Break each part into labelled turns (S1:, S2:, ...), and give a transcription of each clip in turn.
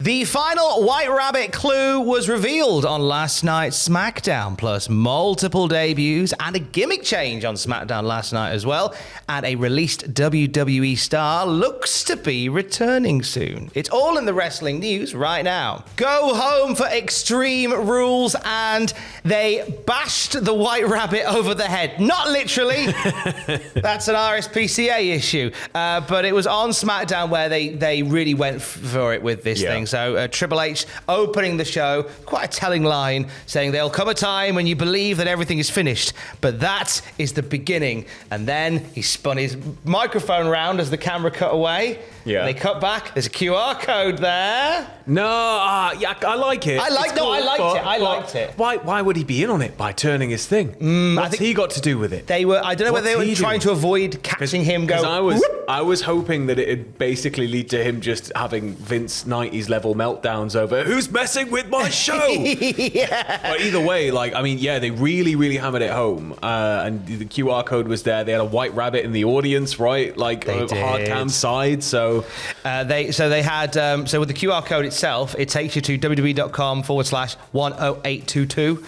S1: The final White Rabbit clue was revealed on last night's SmackDown, plus multiple debuts and a gimmick change on SmackDown last night as well. And a released WWE star looks to be returning soon. It's all in the wrestling news right now. Go home for Extreme Rules, and they bashed the White Rabbit over the head. Not literally. That's an RSPCA issue. But it was on SmackDown where they really went for it with this thing. So Triple H opening the show, quite a telling line, saying there'll come a time when you believe that everything is finished, but that is the beginning. And then he spun his microphone round as the camera cut away. Yeah. They cut back. There's a QR code there.
S2: No, yeah, I like it.
S1: I liked it.
S2: Why would he be in on it by turning his thing? What's he got to do with it?
S1: I don't know whether they were trying to avoid catching him go.
S2: I was hoping that it'd basically lead to him just having Vince 90s level meltdowns over who's messing with my show. Yeah. But either way, they really hammered it home. And the QR code was there. They had a White Rabbit in the audience, right? Hard cam side. So
S1: they had with the QR code itself, it takes you to www.com/10822.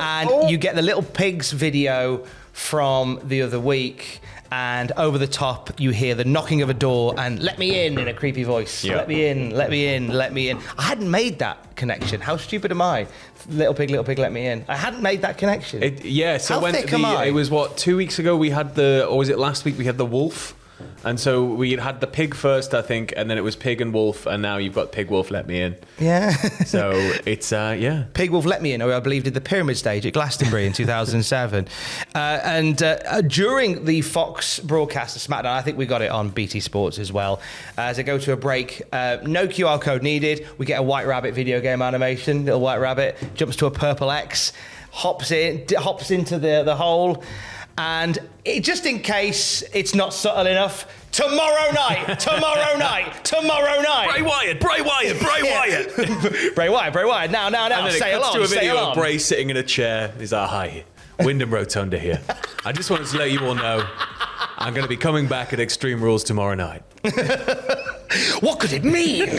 S1: And you get the Little Pigs video from the other week, and over the top you hear the knocking of a door and "let me in" a creepy voice. Yeah. Let me in. I hadn't made that connection. How stupid am I? Little pig, let me in. I hadn't made that connection.
S2: So when it was 2 weeks ago we had or was it last week we had the wolf? And so we had the pig first, I think, and then it was pig and wolf, and now you've got pig, wolf, let me in.
S1: Yeah.
S2: So it's,
S1: Pig, wolf, let me in, or I believe did the pyramid stage at Glastonbury in 2007. During the Fox broadcast of SmackDown, I think we got it on BT Sports as well. As I go to a break, no QR code needed. We get a White Rabbit video game animation. Little White Rabbit jumps to a purple X, hops into the hole. And just in case it's not subtle enough, tomorrow night.
S2: Bray Wyatt.
S1: Bray Wyatt. Now.
S2: And then
S1: say
S2: it cuts
S1: along,
S2: to a video
S1: of
S2: Bray sitting in a chair. He's like, "Hi, Wyndham Rotunda here. I just wanted to let you all know I'm going to be coming back at Extreme Rules tomorrow night."
S1: What could it mean?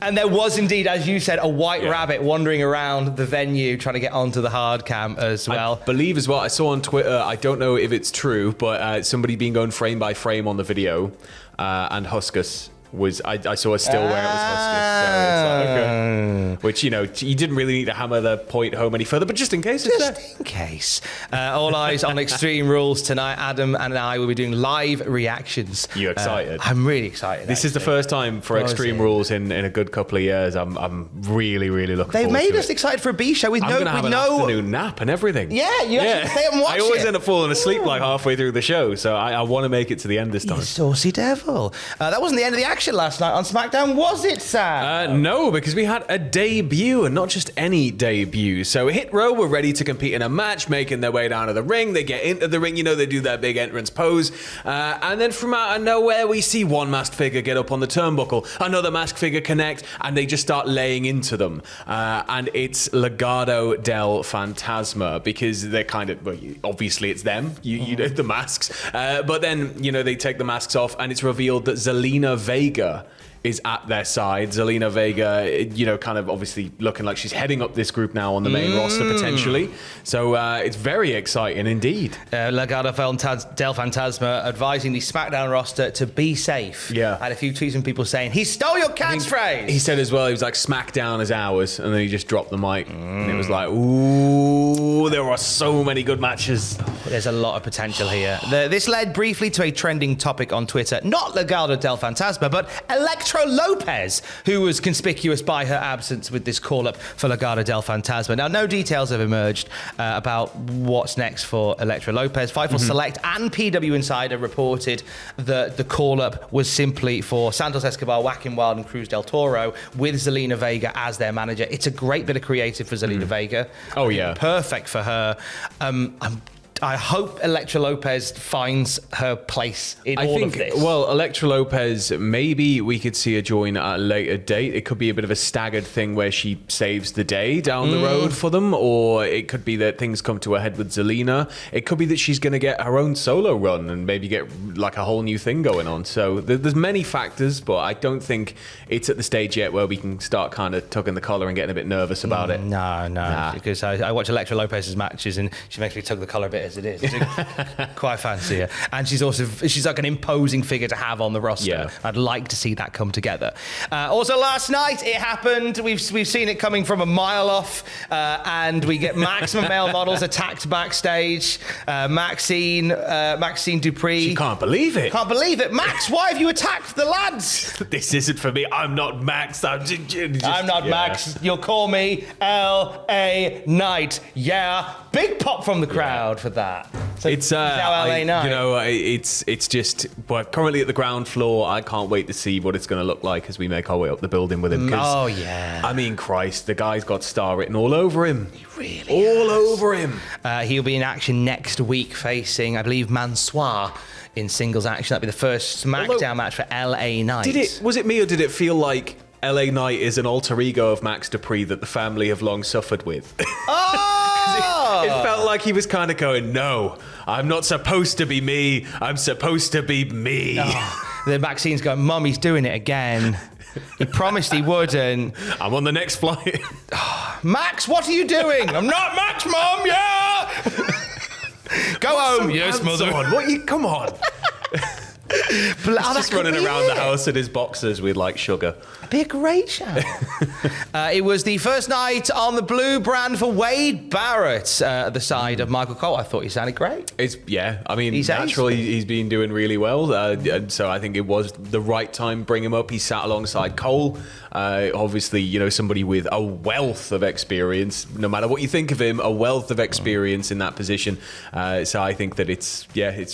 S1: And there was indeed, as you said, a White Rabbit wandering around the venue trying to get onto the hard cam as well.
S2: I believe as well, I saw on Twitter, I don't know if it's true, but somebody being going frame by frame on the video, and Huskus was, I saw a still where it was Huskus, so it's like, okay. Which, you didn't really need to hammer the point home any further, but just in case it's there.
S1: Just in case. All eyes on Extreme Rules tonight. Adam and I will be doing live reactions.
S2: You excited?
S1: I'm really excited.
S2: This is the first time for Extreme Rules in a good couple of years. I'm really looking forward to it.
S1: They've made us excited for a B show with
S2: I'm going to have an afternoon nap and everything.
S1: Yeah, you actually stay up and watch it.
S2: I always end up falling asleep halfway through the show, so I want to make it to the end this time.
S1: You saucy devil. That wasn't the end of the action last night on SmackDown, was it, Sam?
S2: No, because we had a debut, and not just any debut. So Hit Row were ready to compete in a match, making their way down to the ring. They get into the ring, they do their big entrance pose. And then from out of nowhere, we see one masked figure get up on the turnbuckle, another masked figure connect, and they just start laying into them. And it's Legado Del Fantasma, because they're kind of, obviously it's them, you know, the masks. But then, they take the masks off, and it's revealed that Zelina Vega is at their side. Zelina Vega, kind of obviously looking like she's heading up this group now on the main roster potentially. So it's very exciting indeed.
S1: Legado Del Fantasma advising the SmackDown roster to be safe.
S2: Yeah.
S1: I had a few tweets from people saying, he stole your catchphrase.
S2: He said as well, he was like, SmackDown is ours. And then he just dropped the mic. And it was like, ooh, there are so many good matches.
S1: There's a lot of potential here. This led briefly to a trending topic on Twitter. Not Legado Del Fantasma, but Electro Lopez, who was conspicuous by her absence with this call-up for Legado Del Fantasma. Now, no details have emerged about what's next for Electro Lopez. Fightful Select and PW Insider reported that the call-up was simply for Santos Escobar, Joaquin Wilde, and Cruz del Toro, with Zelina Vega as their manager. It's a great bit of creative for Zelina Vega.
S2: Oh, yeah.
S1: Perfect for her. I hope Elektra Lopez finds her place in all of this.
S2: Well, Elektra Lopez, maybe we could see her join at a later date. It could be a bit of a staggered thing where she saves the day down the road for them, or it could be that things come to a head with Zelina. It could be that she's going to get her own solo run and maybe get like a whole new thing going on. So there's many factors, but I don't think it's at the stage yet where we can start kind of tugging the collar and getting a bit nervous about it.
S1: No, because I watch Elektra Lopez's matches and she makes me tug the collar a bit as it is. Quite fancy her. And she's like an imposing figure to have on the roster.
S2: Yeah.
S1: I'd like to see that come together. Also last night it happened. We've seen it coming from a mile off, and we get maximum male models attacked backstage. Maxine Dupri.
S2: She can't believe it.
S1: Can't believe it. Max, why have you attacked the lads?
S2: This isn't for me. I'm not Max. I'm
S1: not Max. You'll call me L.A. Knight. Yeah. Big pop from the crowd for that. So
S2: it's
S1: now LA Knight.
S2: You know, it's just. Well, currently at the ground floor. I can't wait to see what it's going to look like as we make our way up the building with him.
S1: Oh yeah.
S2: I mean, Christ, the guy's got star written all over him.
S1: He really
S2: all over him.
S1: He'll be in action next week, facing, I believe, Mansoir in singles action. That'll be the first SmackDown match for LA Knight.
S2: Was it me, or did it feel like LA Knight is an alter ego of Max Dupri that the family have long suffered with?
S1: Oh!
S2: It felt like he was kind of going, no, I'm not supposed to be me. I'm supposed to be me.
S1: Oh. The Maxine's going, Mum, he's doing it again. He promised he wouldn't.
S2: I'm on the next flight.
S1: Max, what are you doing? I'm not Max, Mum, yeah! Go home. Yes, mother.
S2: Come on. He's just running around the house in his boxers with like sugar.
S1: It'd be a great show. It was the first night on the blue brand for Wade Barrett at the side of Michael Cole. I thought he sounded great.
S2: I mean, naturally he's been doing really well. And so I think it was the right time to bring him up. He sat alongside Cole. Obviously, you know, somebody with a wealth of experience, no matter what you think of him, a wealth of experience in that position. So I think that it's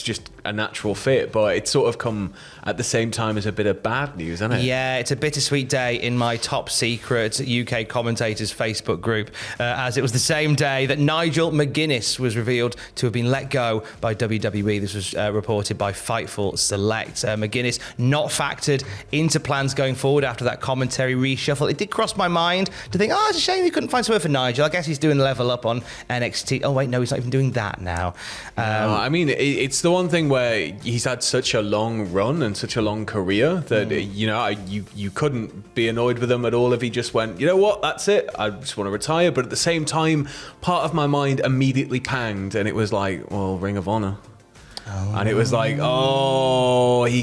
S2: just a natural fit, but it's sort of come at the same time as a bit of bad news, isn't it?
S1: Yeah, it's a bittersweet day in my top secret UK commentators Facebook group, as it was the same day that Nigel McGuinness was revealed to have been let go by WWE. This was reported by Fightful Select. McGuinness not factored into plans going forward after that commentary reshuffle. It did cross my mind to think, it's a shame you couldn't find somewhere for Nigel. I guess he's doing level up on NXT. Oh wait, no, he's not even doing that now.
S2: No, I mean, it's the one thing where he's had such a long run and such a long career that you couldn't be annoyed with him at all if he just went, you know what, that's it, I just want to retire. But at the same time, part of my mind immediately panged, and it was like, well, Ring of Honor. And it was like, he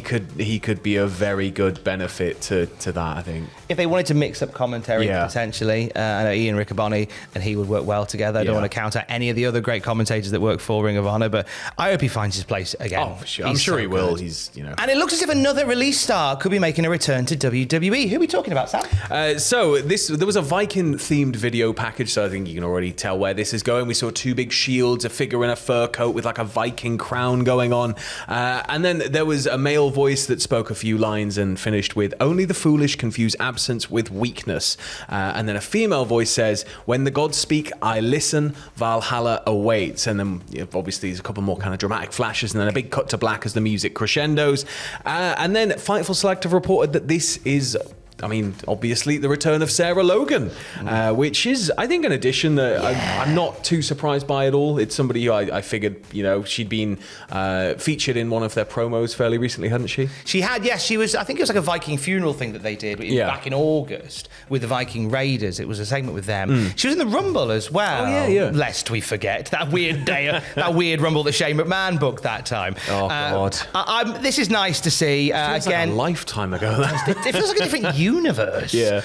S2: could be a very good benefit to that, I think.
S1: If they wanted to mix up commentary, potentially, I know Ian Riccaboni and he would work well together. I don't want to count out any of the other great commentators that work for Ring of Honor, but I hope he finds his place again.
S2: Oh, for sure. I'm sure he will. He's,
S1: And it looks as if another release star could be making a return to WWE. Who are we talking about, Sam?
S2: So there was a Viking-themed video package, so I think you can already tell where this is going. We saw two big shields, a figure in a fur coat with like a Viking crown going on. And then there was a male voice that spoke a few lines and finished with, only the foolish confuse absence with weakness. And then a female voice says, when the gods speak, I listen, Valhalla awaits. And then obviously there's a couple more kind of dramatic flashes and then a big cut to black as the music crescendos. And then Fightful Select have reported that this is, I mean, obviously the return of Sarah Logan, which is, I think, an addition that I'm not too surprised by at all. It's somebody who I figured, she'd been featured in one of their promos fairly recently, hadn't she?
S1: She had, yes. She was, I think it was like a Viking funeral thing that they did back in August with the Viking Raiders. It was a segment with them. She was in the Rumble as well.
S2: Oh, yeah.
S1: Lest we forget that weird day, that weird Rumble that Shane McMahon booked that time.
S2: Oh, God.
S1: This is nice to see.
S2: Feels
S1: again,
S2: like a lifetime ago.
S1: It feels like a different universe.
S2: Yeah.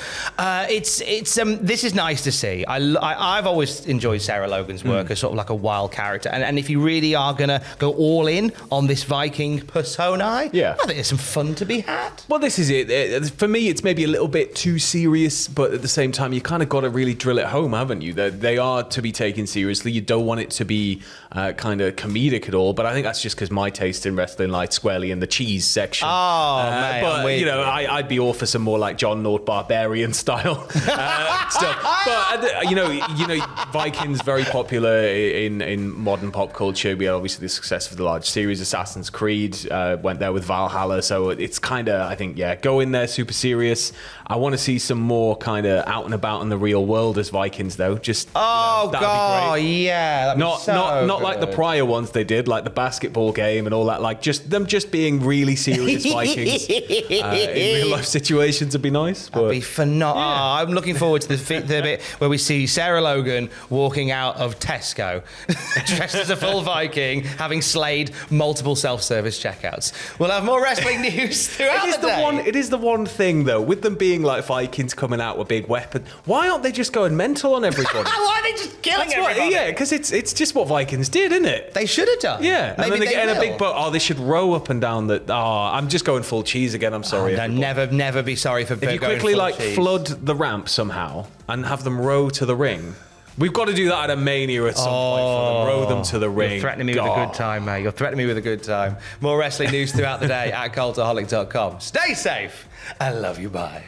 S1: It's this is nice to see. I've always enjoyed Sarah Logan's work as sort of like a wild character, and if you really are gonna go all in on this Viking persona, I think there's some fun to be had.
S2: Well, this is it. For me, it's maybe a little bit too serious, but at the same time, you kind of got to really drill it home, haven't you? They are to be taken seriously. You don't want it to be kind of comedic at all, but I think that's just because my taste in wrestling lies squarely in the cheese section.
S1: Oh, man.
S2: But I'd be all for some more like like John Nord Barbarian style stuff. But Vikings very popular in modern pop culture. We had obviously the success of the large series, Assassin's Creed, went there with Valhalla. So it's kind of, I think, go in there super serious. I want to see some more kind of out and about in the real world as Vikings, though. Just
S1: oh god,
S2: be great.
S1: yeah, that'd
S2: not
S1: be so
S2: not like the prior ones they did, like the basketball game and all that. Like just them being really serious Vikings in real life situations would be nice.
S1: That'd be phenomenal. Yeah. Oh, I'm looking forward to the bit where we see Sarah Logan walking out of Tesco dressed as a full Viking, having slayed multiple self-service checkouts. We'll have more wrestling news throughout the day.
S2: It is the one thing, though, with them being like Vikings coming out with big weapons. Why aren't they just going mental on everybody?
S1: Why are they just killing everybody?
S2: Yeah, because it's just what Vikings did, isn't it?
S1: They should have done.
S2: Yeah, and then they get in a big boat. Oh, they should row up and down the. Oh, I'm just going full cheese again. I'm sorry.
S1: No, never be sorry for.
S2: If you quickly flood the ramp somehow and have them row to the ring. We've got to do that at a Mania at some point for them. Row them to the ring.
S1: You're threatening me with a good time, mate. You're threatening me with a good time. More wrestling news throughout the day at cultaholic.com. Stay safe. I love you. Bye.